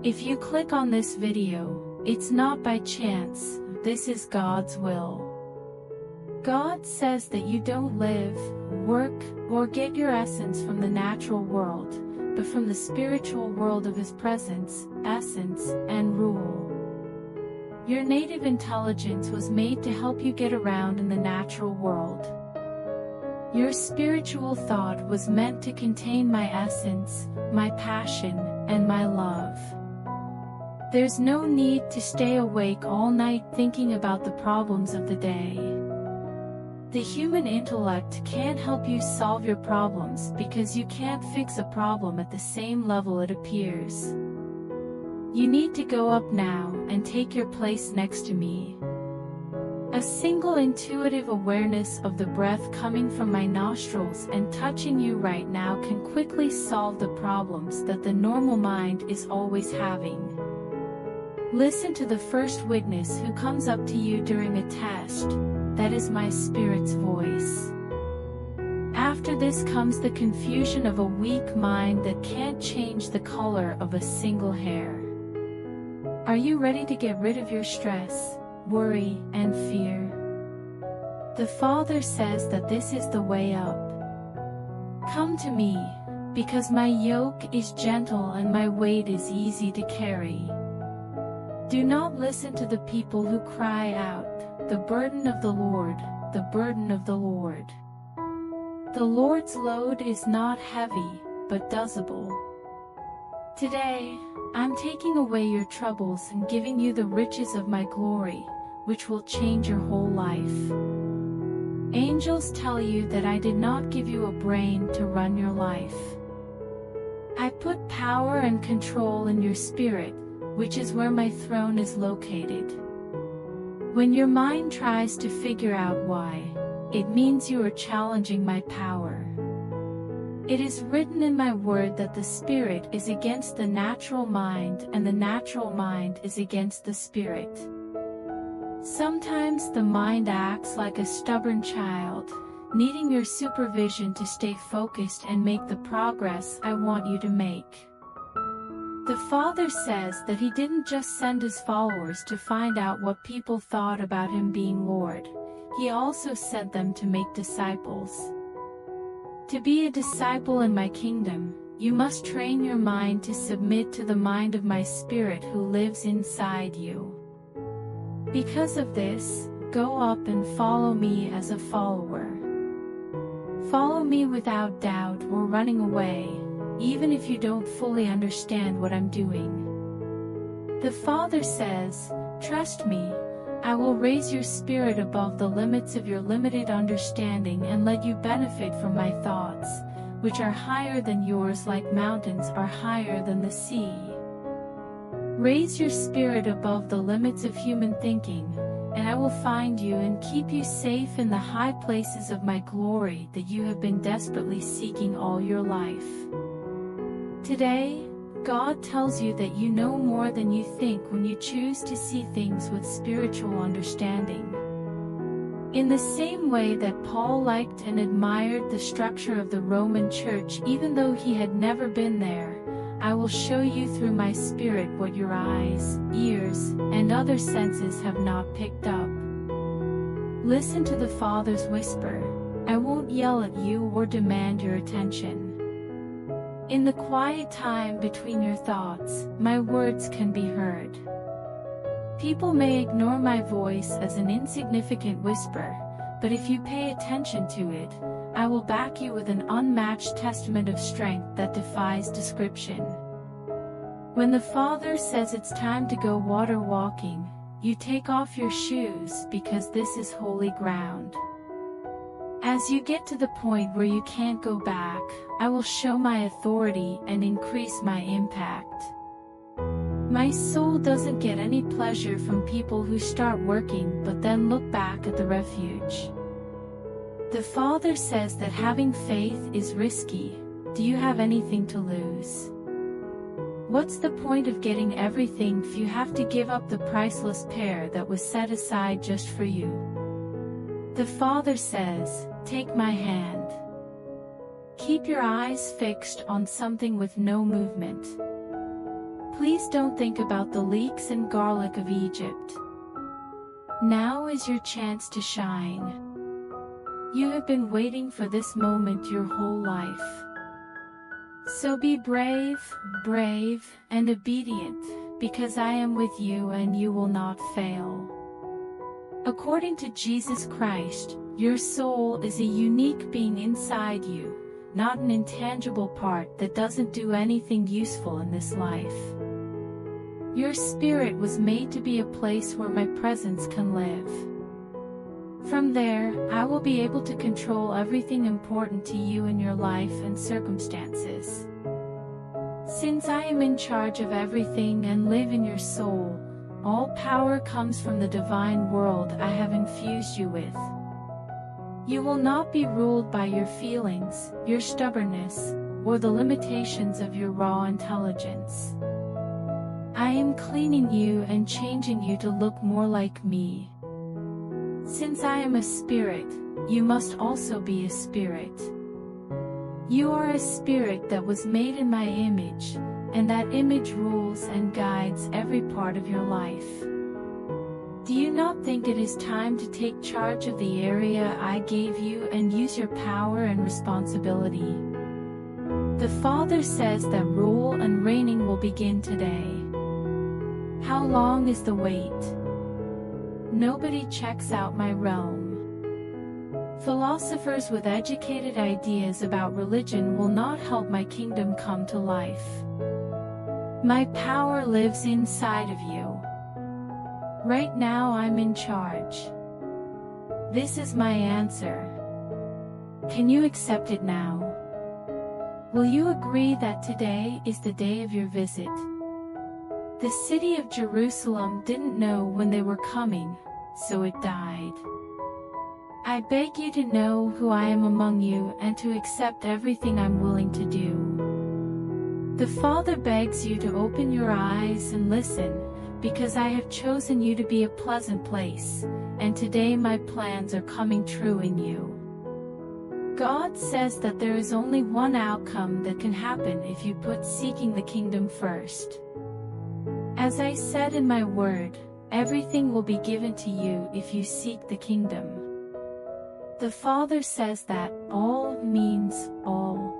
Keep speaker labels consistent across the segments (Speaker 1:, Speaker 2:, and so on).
Speaker 1: If you click on this video, it's not by chance, this is God's will. God says that you don't live, work, or get your essence from the natural world, but from the spiritual world of His presence, essence, and rule. Your native intelligence was made to help you get around in the natural world. Your spiritual thought was meant to contain my essence, my passion, and my love. There's no need to stay awake all night thinking about the problems of the day. The human intellect can't help you solve your problems because you can't fix a problem at the same level it appears. You need to go up now and take your place next to me. A single intuitive awareness of the breath coming from my nostrils and touching you right now can quickly solve the problems that the normal mind is always having. Listen to the first witness who comes up to you during a test. That is my spirit's voice. After this comes the confusion of a weak mind that can't change the color of a single hair. Are you ready to get rid of your stress, worry, and fear? The Father says that this is the way up. Come to me, because my yoke is gentle and my weight is easy to carry. Do not listen to the people who cry out, "The burden of the Lord, the burden of the Lord." The Lord's load is not heavy, but doable. Today, I'm taking away your troubles and giving you the riches of my glory, which will change your whole life. Angels tell you that I did not give you a brain to run your life. I put power and control in your spirit, which is where my throne is located. When your mind tries to figure out why, it means you are challenging my power. It is written in my word that the spirit is against the natural mind and the natural mind is against the spirit. Sometimes the mind acts like a stubborn child, needing your supervision to stay focused and make the progress I want you to make. The Father says that He didn't just send His followers to find out what people thought about Him being Lord. He also sent them to make disciples. To be a disciple in my kingdom, you must train your mind to submit to the mind of my Spirit who lives inside you. Because of this, go up and follow me as a follower. Follow me without doubt or running away, even if you don't fully understand what I'm doing. The Father says, "Trust me, I will raise your spirit above the limits of your limited understanding and let you benefit from my thoughts, which are higher than yours like mountains are higher than the sea." Raise your spirit above the limits of human thinking, and I will find you and keep you safe in the high places of my glory that you have been desperately seeking all your life. Today, God tells you that you know more than you think when you choose to see things with spiritual understanding. In the same way that Paul liked and admired the structure of the Roman Church even though he had never been there, I will show you through my Spirit what your eyes, ears, and other senses have not picked up. Listen to the Father's whisper. I won't yell at you or demand your attention. In the quiet time between your thoughts, my words can be heard. People may ignore my voice as an insignificant whisper, but if you pay attention to it, I will back you with an unmatched testament of strength that defies description. When the Father says it's time to go water walking, you take off your shoes because this is holy ground. As you get to the point where you can't go back, I will show my authority and increase my impact. My soul doesn't get any pleasure from people who start working but then look back at the refuge. The Father says that having faith is risky. Do you have anything to lose? What's the point of getting everything if you have to give up the priceless pair that was set aside just for you? The Father says, take my hand. Keep your eyes fixed on something with no movement. Please don't think about the leeks and garlic of Egypt. Now is your chance to shine. You have been waiting for this moment your whole life. So be brave, and obedient, because I am with you and you will not fail. According to Jesus Christ, your soul is a unique being inside you, not an intangible part that doesn't do anything useful in this life. Your spirit was made to be a place where my presence can live. From there, I will be able to control everything important to you in your life and circumstances. Since I am in charge of everything and live in your soul, all power comes from the divine world I have infused you with. You will not be ruled by your feelings, your stubbornness, or the limitations of your raw intelligence. I am cleaning you and changing you to look more like me. Since I am a spirit, you must also be a spirit. You are a spirit that was made in my image, and that image rules and guides every part of your life. Do you not think it is time to take charge of the area I gave you and use your power and responsibility? The Father says that rule and reigning will begin today. How long is the wait? Nobody checks out my realm. Philosophers with educated ideas about religion will not help my kingdom come to life. My power lives inside of you. Right now I'm in charge. This is my answer. Can you accept it now? Will you agree that today is the day of your visit? The city of Jerusalem didn't know when they were coming, so it died. I beg you to know who I am among you and to accept everything I'm willing to do. The Father begs you to open your eyes and listen, because I have chosen you to be a pleasant place, and today my plans are coming true in you. God says that there is only one outcome that can happen if you put seeking the kingdom first. As I said in my word, everything will be given to you if you seek the kingdom. The Father says that all means all.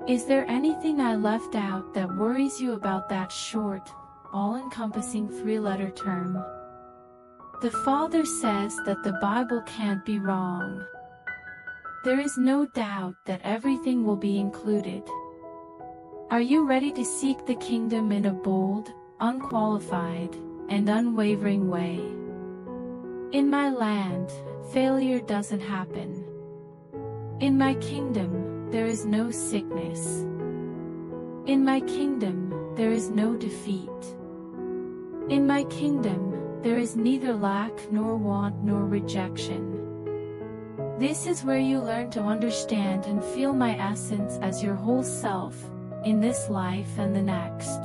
Speaker 1: Is there anything I left out that worries you about that short, all-encompassing three-letter term? The Father says that the Bible can't be wrong. There is no doubt that everything will be included. Are you ready to seek the kingdom in a bold, unqualified, and unwavering way? In my land, failure doesn't happen. In my kingdom, there is no sickness. In my kingdom, there is no defeat. In my kingdom, there is neither lack nor want nor rejection. This is where you learn to understand and feel my essence as your whole self, in this life and the next.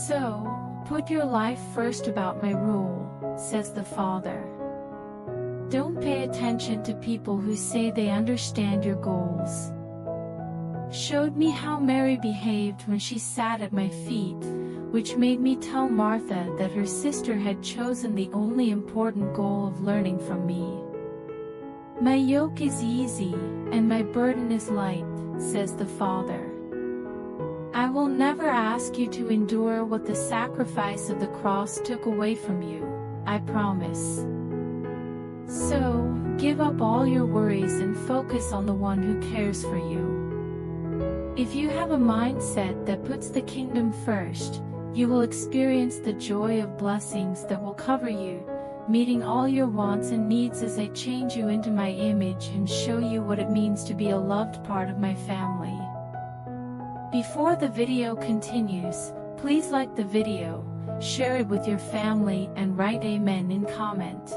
Speaker 1: So, put your life first about my rule, says the Father. Don't pay attention to people who say they understand your goals. Showed me how Mary behaved when she sat at my feet, which made me tell Martha that her sister had chosen the only important goal of learning from me. My yoke is easy, and my burden is light, says the Father. I will never ask you to endure what the sacrifice of the cross took away from you, I promise. So, give up all your worries and focus on the one who cares for you. If you have a mindset that puts the kingdom first, you will experience the joy of blessings that will cover you, meeting all your wants and needs as I change you into my image and show you what it means to be a loved part of my family. Before the video continues, please like the video, share it with your family and write Amen in comment.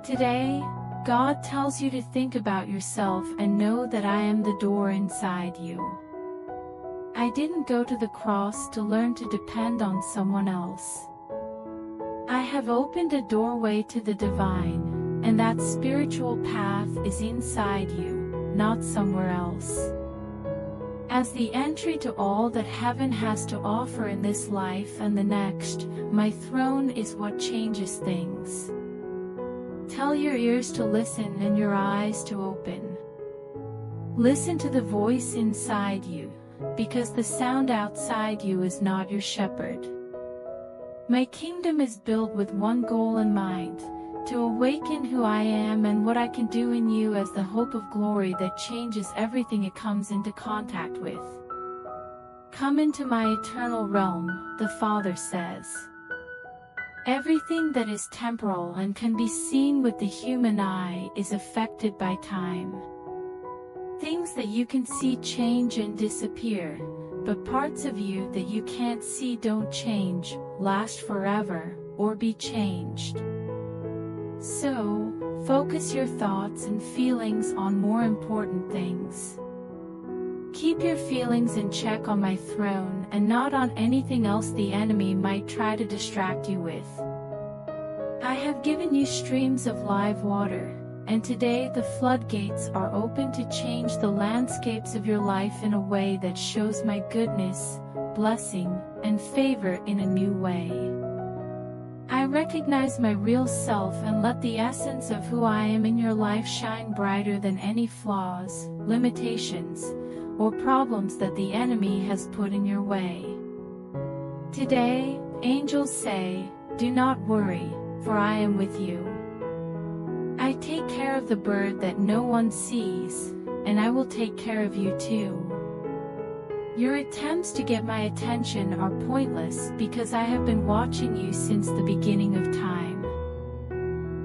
Speaker 1: Today, God tells you to think about yourself and know that I am the door inside you. I didn't go to the cross to learn to depend on someone else. I have opened a doorway to the divine, and that spiritual path is inside you, not somewhere else. As the entry to all that heaven has to offer in this life and the next, my throne is what changes things. Tell your ears to listen and your eyes to open. Listen to the voice inside you, because the sound outside you is not your shepherd. My kingdom is built with one goal in mind, to awaken who I am and what I can do in you as the hope of glory that changes everything it comes into contact with. Come into my eternal realm, the Father says. Everything that is temporal and can be seen with the human eye is affected by time. Things that you can see change and disappear, but parts of you that you can't see don't change, last forever, or be changed. So, focus your thoughts and feelings on more important things. Keep your feelings in check on my throne and not on anything else the enemy might try to distract you with. I have given you streams of live water, and today the floodgates are open to change the landscapes of your life in a way that shows my goodness, blessing, and favor in a new way. I recognize my real self and let the essence of who I am in your life shine brighter than any flaws, limitations, or problems that the enemy has put in your way. Today, angels say, "Do not worry, for I am with you. I take care of the bird that no one sees, and I will take care of you too. Your attempts to get my attention are pointless because I have been watching you since the beginning of time.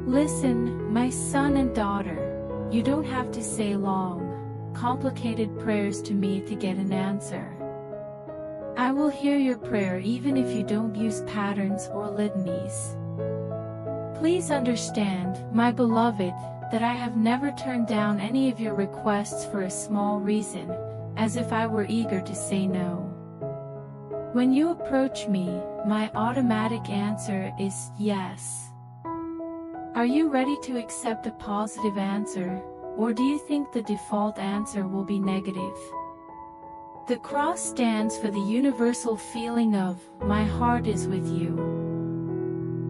Speaker 1: Listen, my son and daughter, you don't have to say long, complicated prayers to me to get an answer. I will hear your prayer even if you don't use patterns or litanies. Please understand, my beloved, that I have never turned down any of your requests for a small reason, as if I were eager to say no. When you approach me, my automatic answer is yes. Are you ready to accept a positive answer, or do you think the default answer will be negative? The cross stands for the universal feeling of, my heart is with you.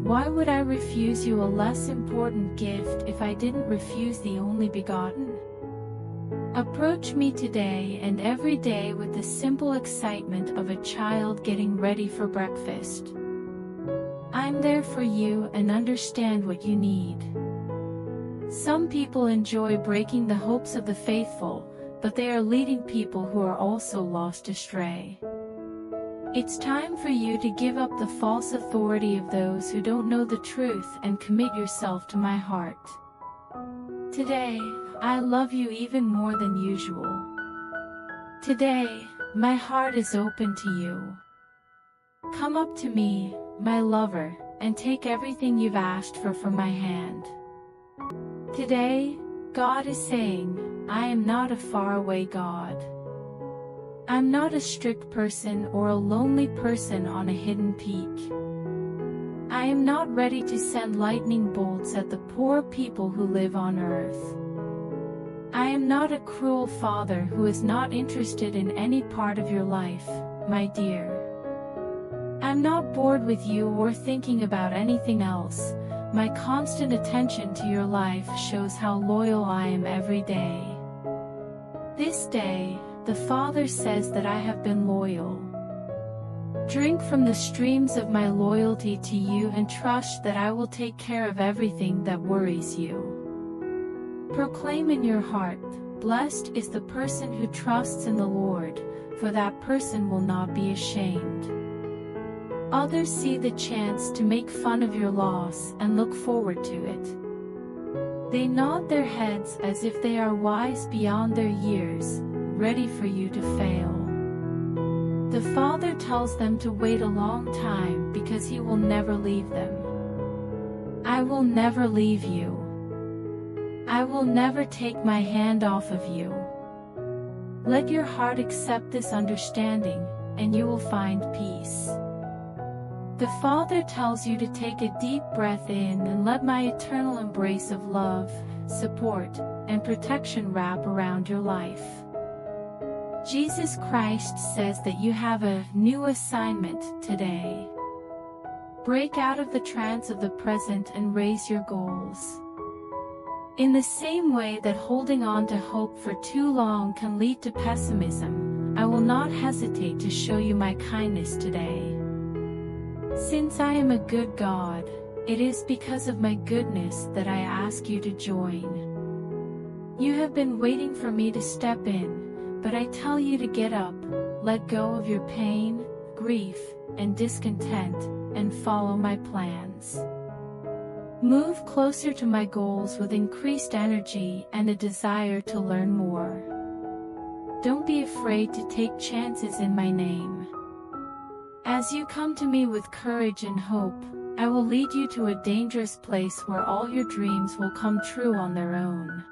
Speaker 1: Why would I refuse you a less important gift if I didn't refuse the only begotten? Approach me today and every day with the simple excitement of a child getting ready for breakfast. I'm there for you and understand what you need. Some people enjoy breaking the hopes of the faithful, but they are leading people who are also lost astray. It's time for you to give up the false authority of those who don't know the truth and commit yourself to my heart. Today, I love you even more than usual. Today, my heart is open to you. Come up to me, my lover, and take everything you've asked for from my hand. Today, God is saying, I am not a faraway God. I'm not a strict person or a lonely person on a hidden peak. I am not ready to send lightning bolts at the poor people who live on earth. I am not a cruel father who is not interested in any part of your life, my dear. I'm not bored with you or thinking about anything else. My constant attention to your life shows how loyal I am every day. This day, the Father says that I have been loyal. Drink from the streams of my loyalty to you and trust that I will take care of everything that worries you. Proclaim in your heart, blessed is the person who trusts in the Lord, for that person will not be ashamed. Others see the chance to make fun of your loss and look forward to it. They nod their heads as if they are wise beyond their years, ready for you to fail. The Father tells them to wait a long time because He will never leave them. I will never leave you. I will never take my hand off of you. Let your heart accept this understanding, and you will find peace. The Father tells you to take a deep breath in and let my eternal embrace of love, support, and protection wrap around your life. Jesus Christ says that you have a new assignment today. Break out of the trance of the present and raise your goals. In the same way that holding on to hope for too long can lead to pessimism, I will not hesitate to show you my kindness today. Since I am a good God, it is because of my goodness that I ask you to join. You have been waiting for me to step in, but I tell you to get up, let go of your pain, grief, and discontent, and follow my plans. Move closer to my goals with increased energy and a desire to learn more. Don't be afraid to take chances in my name. As you come to me with courage and hope, I will lead you to a dangerous place where all your dreams will come true on their own.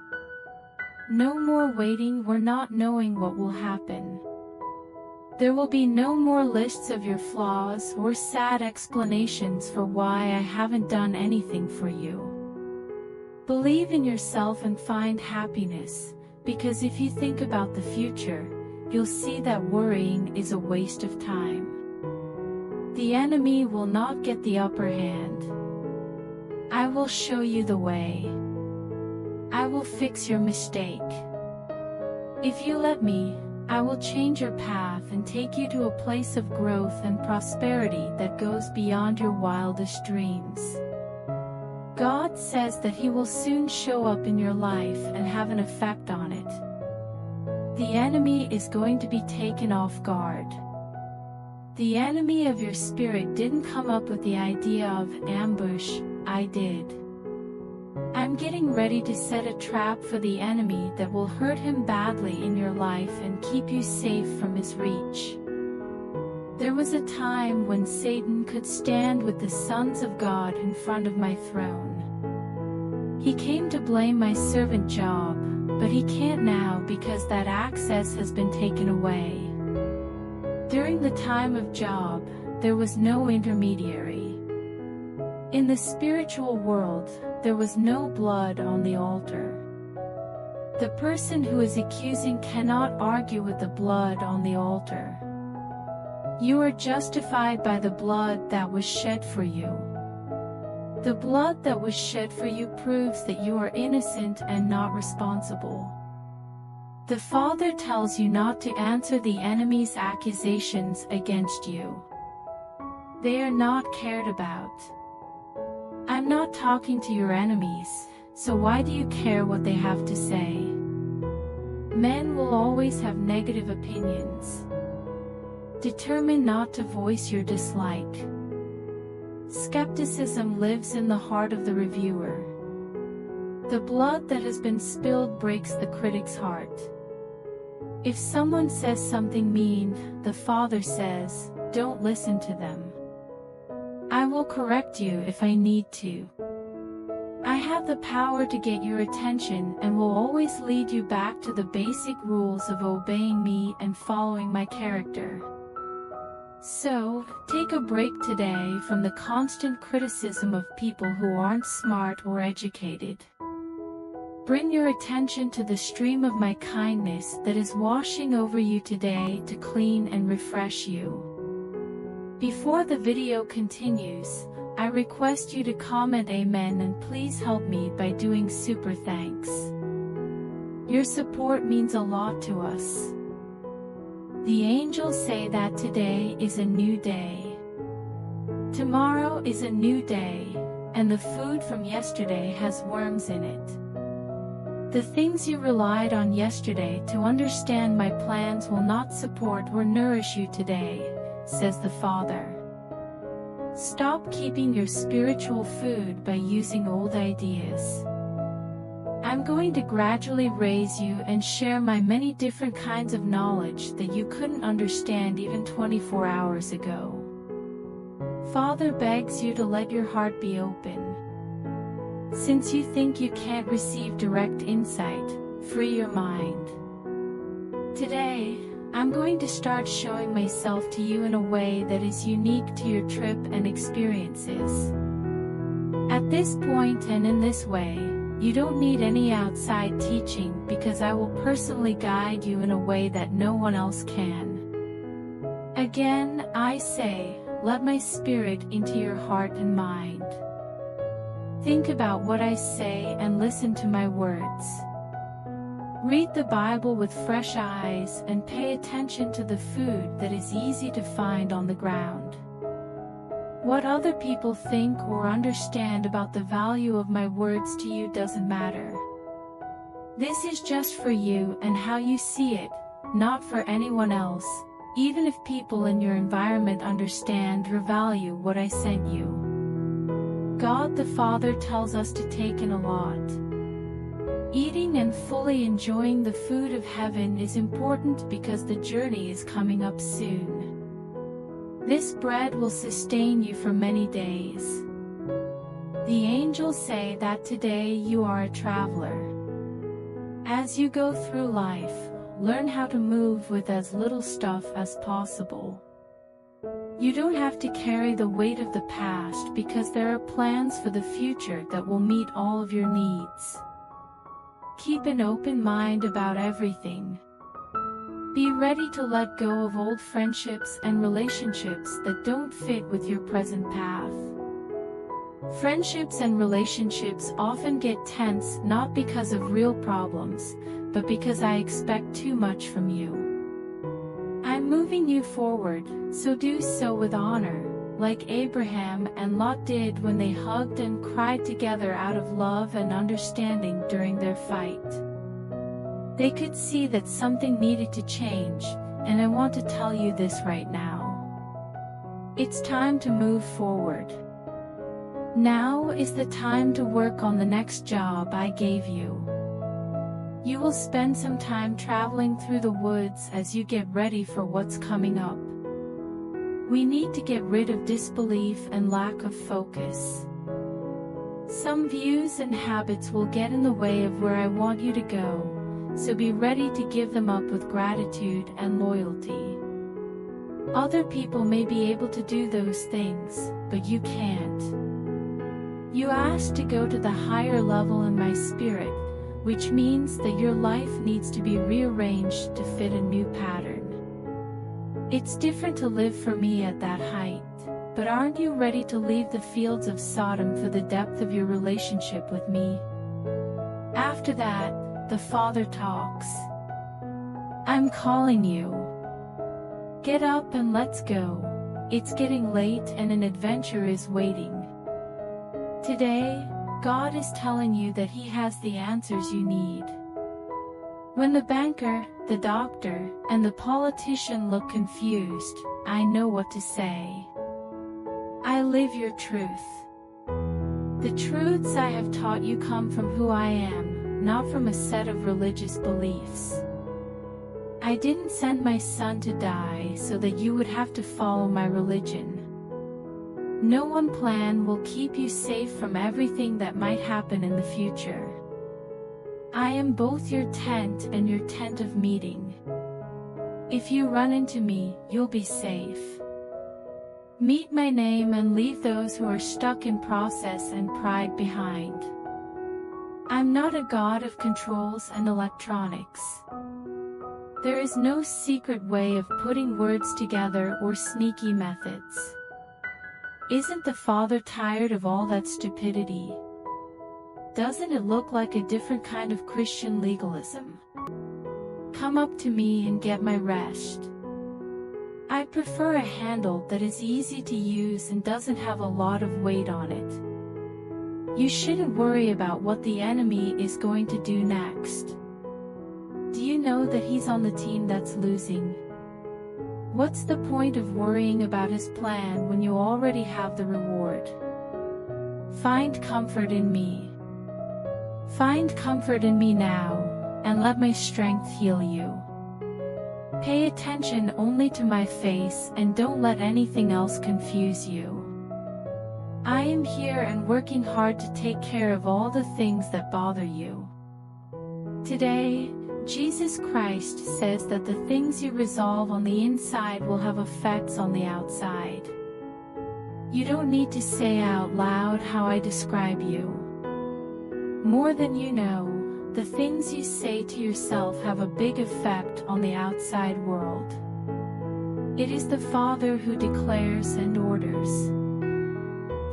Speaker 1: No more waiting or not knowing what will happen. There will be no more lists of your flaws or sad explanations for why I haven't done anything for you. Believe in yourself and find happiness, because if you think about the future, you'll see that worrying is a waste of time. The enemy will not get the upper hand. I will show you the way. I will fix your mistake. If you let me, I will change your path and take you to a place of growth and prosperity that goes beyond your wildest dreams. God says that He will soon show up in your life and have an effect on it. The enemy is going to be taken off guard. The enemy of your spirit didn't come up with the idea of ambush, I did. I'm getting ready to set a trap for the enemy that will hurt him badly in your life and keep you safe from his reach. There was a time when Satan could stand with the sons of God in front of my throne. He came to blame my servant Job, but he can't now because that access has been taken away. During the time of Job, there was no intermediary. In the spiritual world, there was no blood on the altar. The person who is accusing cannot argue with the blood on the altar. You are justified by the blood that was shed for you. The blood that was shed for you proves that you are innocent and not responsible. The Father tells you not to answer the enemy's accusations against you. They are not cared about. I'm not talking to your enemies, so why do you care what they have to say? Men will always have negative opinions. Determine not to voice your dislike. Skepticism lives in the heart of the reviewer. The blood that has been spilled breaks the critic's heart. If someone says something mean, the Father says, don't listen to them. I will correct you if I need to. I have the power to get your attention and will always lead you back to the basic rules of obeying me and following my character. So, take a break today from the constant criticism of people who aren't smart or educated. Bring your attention to the stream of my kindness that is washing over you today to clean and refresh you. Before the video continues, I request you to comment Amen and please help me by doing super thanks. Your support means a lot to us. The angels say that today is a new day. Tomorrow is a new day, and the food from yesterday has worms in it. The things you relied on yesterday to understand my plans will not support or nourish you today, says the Father. Stop keeping your spiritual food by using old ideas. I'm going to gradually raise you and share my many different kinds of knowledge that you couldn't understand even 24 hours ago. Father begs you to let your heart be open. Since you think you can't receive direct insight, free your mind. Today, I'm going to start showing myself to you in a way that is unique to your trip and experiences. At this point and in this way, You don't need any outside teaching because I will personally guide you in a way that no one else can. Again, I say, let my spirit into your heart and mind. Think about what I say and listen to my words. Read the Bible with fresh eyes and pay attention to the food that is easy to find on the ground. What other people think or understand about the value of my words to you doesn't matter. This is just for you and how you see it, not for anyone else, even if people in your environment understand or value what I sent you. God the Father tells us to take in a lot. Eating and fully enjoying the food of heaven is important because the journey is coming up soon. This bread will sustain you for many days. The angels say that today you are a traveler. As you go through life, learn how to move with as little stuff as possible. You don't have to carry the weight of the past because there are plans for the future that will meet all of your needs. Keep an open mind about everything. Be ready to let go of old friendships and relationships that don't fit with your present path. Friendships and relationships often get tense not because of real problems, but because I expect too much from you. I'm moving you forward, so do so with honor, like Abraham and Lot did when they hugged and cried together out of love and understanding during their fight. They could see that something needed to change, and I want to tell you this right now. It's time to move forward. Now is the time to work on the next job I gave you. You will spend some time traveling through the woods as you get ready for what's coming up. We need to get rid of disbelief and lack of focus. Some views and habits will get in the way of where I want you to go, so be ready to give them up with gratitude and loyalty. Other people may be able to do those things, but you can't. You asked to go to the higher level in my spirit, which means that your life needs to be rearranged to fit a new pattern. It's different to live for me at that height, but aren't you ready to leave the fields of Sodom for the depth of your relationship with me? After that, the Father talks. I'm calling you. Get up and let's go. It's getting late and an adventure is waiting. Today, God is telling you that He has the answers you need. When the banker, the doctor, and the politician look confused, I know what to say. I live your truth. The truths I have taught you come from who I am, not from a set of religious beliefs. I didn't send my son to die so that you would have to follow my religion. No one plan will keep you safe from everything that might happen in the future. I am both your tent and your tent of meeting. If you run into me, you'll be safe. Meet my name and leave those who are stuck in process and pride behind. I'm not a god of controls and electronics. There is no secret way of putting words together or sneaky methods. Isn't the Father tired of all that stupidity? Doesn't it look like a different kind of Christian legalism? Come up to me and get my rest. I prefer a handle that is easy to use and doesn't have a lot of weight on it. You shouldn't worry about what the enemy is going to do next. Do you know that he's on the team that's losing? What's the point of worrying about his plan when you already have the reward? Find comfort in me. Find comfort in me now, and let my strength heal you. Pay attention only to my face and don't let anything else confuse you. I am here and working hard to take care of all the things that bother you. Today, Jesus Christ says that the things you resolve on the inside will have effects on the outside. You don't need to say out loud how I describe you. More than you know, the things you say to yourself have a big effect on the outside world. It is the Father who declares and orders.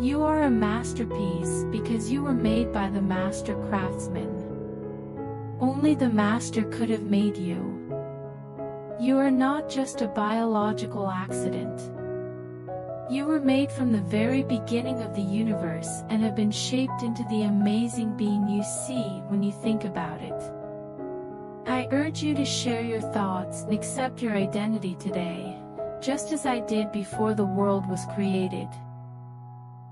Speaker 1: You are a masterpiece because you were made by the master craftsman. Only the master could have made you. You are not just a biological accident. You were made from the very beginning of the universe and have been shaped into the amazing being you see when you think about it. I urge you to share your thoughts and accept your identity today, just as I did before the world was created.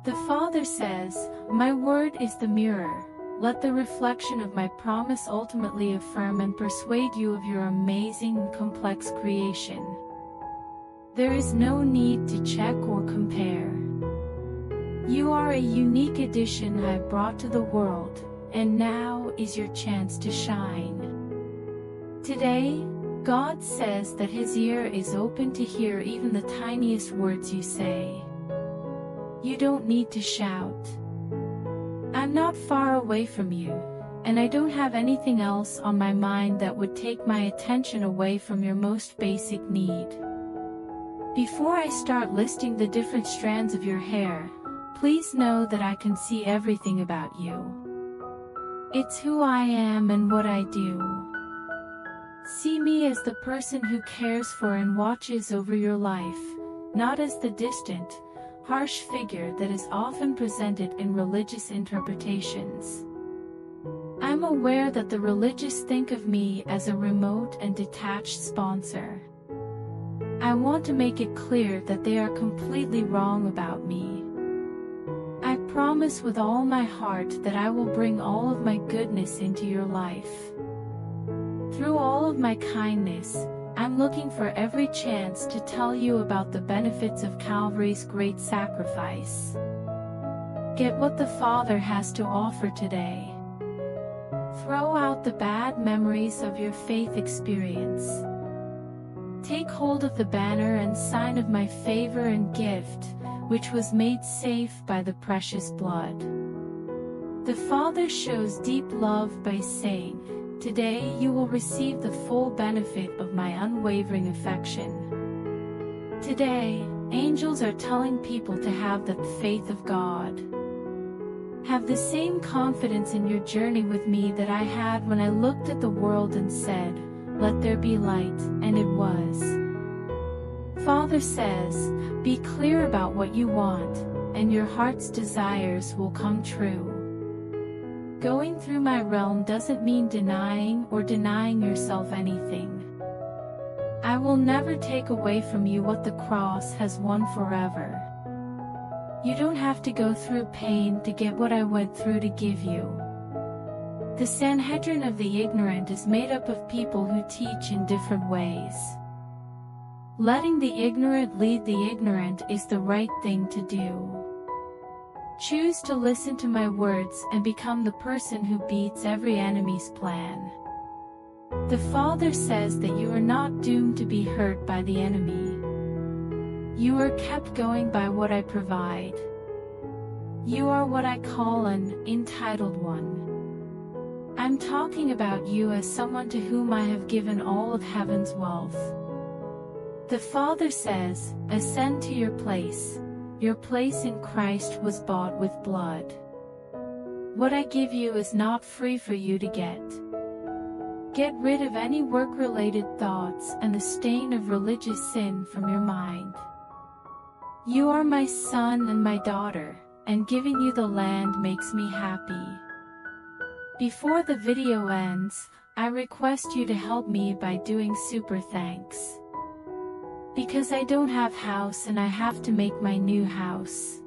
Speaker 1: The Father says, "My word is the mirror. Let the reflection of my promise ultimately affirm and persuade you of your amazing and complex creation." There is no need to check or compare. You are a unique addition I have brought to the world, and now is your chance to shine. Today, God says that His ear is open to hear even the tiniest words you say. You don't need to shout. I'm not far away from you, and I don't have anything else on my mind that would take my attention away from your most basic need. Before I start listing the different strands of your hair, please know that I can see everything about you. It's who I am and what I do. See me as the person who cares for and watches over your life, not as the distant, harsh figure that is often presented in religious interpretations. I'm aware that the religious think of me as a remote and detached sponsor. I want to make it clear that they are completely wrong about me. I promise with all my heart that I will bring all of my goodness into your life. Through all of my kindness, I'm looking for every chance to tell you about the benefits of Calvary's great sacrifice. Get what the Father has to offer today. Throw out the bad memories of your faith experience. Take hold of the banner and sign of my favor and gift, which was made safe by the precious blood. The Father shows deep love by saying, "Today you will receive the full benefit of my unwavering affection." Today, angels are telling people to have the faith of God. Have the same confidence in your journey with me that I had when I looked at the world and said, "Let there be light," and it was. Father says, be clear about what you want, and your heart's desires will come true. Going through my realm doesn't mean denying yourself anything. I will never take away from you what the cross has won forever. You don't have to go through pain to get what I went through to give you. The Sanhedrin of the ignorant is made up of people who teach in different ways. Letting the ignorant lead the ignorant is the right thing to do. Choose to listen to my words and become the person who beats every enemy's plan. The Father says that you are not doomed to be hurt by the enemy. You are kept going by what I provide. You are what I call an entitled one. I'm talking about you as someone to whom I have given all of heaven's wealth. The Father says, ascend to your place. Your place in Christ was bought with blood. What I give you is not free for you to get. Get rid of any work-related thoughts and the stain of religious sin from your mind. You are my son and my daughter, and giving you the land makes me happy. Before the video ends, I request you to help me by doing super thanks. Because I don't have house and I have to make my new house.